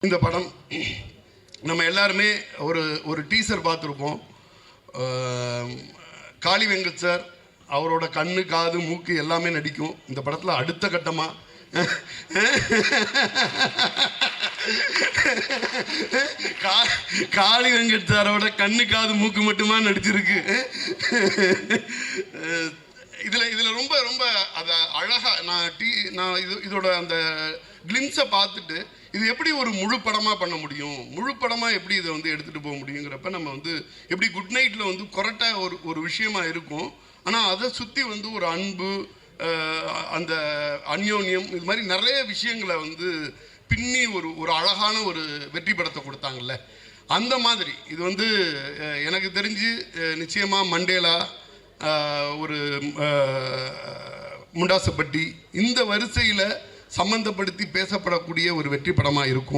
இந்த படம் நம்ம எல்லாருமே ஒரு டீசர் பார்த்துருப்போம். காளி வெங்கட் சார் அவரோட கண்ணு காது மூக்கு எல்லாமே நடிக்கும் இந்த படத்தில். அடுத்த கட்டமாக காளி வெங்கட் சாரோட கண்ணு காது மூக்கு மட்டுமா நடிச்சிருக்கு. இதில் ரொம்ப ரொம்ப அதை அழகாக நான் இதோட அந்த கிளிம்ஸை பார்த்துட்டு இது எப்படி ஒரு முழு படமாக பண்ண முடியும், முழு படமாக எப்படி இதை வந்து எடுத்துகிட்டு போக முடியுங்கிறப்ப நம்ம வந்து எப்படி குட் நைட்டில் வந்து கொரட்டாக ஒரு விஷயமா இருக்கும். ஆனால் அதை சுற்றி வந்து ஒரு அன்பு, அந்த அந்யோன்யம், இது மாதிரி நிறைய விஷயங்களை வந்து பின்னி ஒரு அழகான ஒரு வெற்றி படத்தை கொடுத்தாங்கல்ல. அந்த மாதிரி இது வந்து எனக்கு தெரிஞ்சு நிச்சயமாக மண்டேலா, ஒரு முண்டாசுப்பட்டி, இந்த வரிசையில் சம்பந்தப்படுத்தி பேசப்படக்கூடிய ஒரு வெற்றி படமாக இருக்கும்.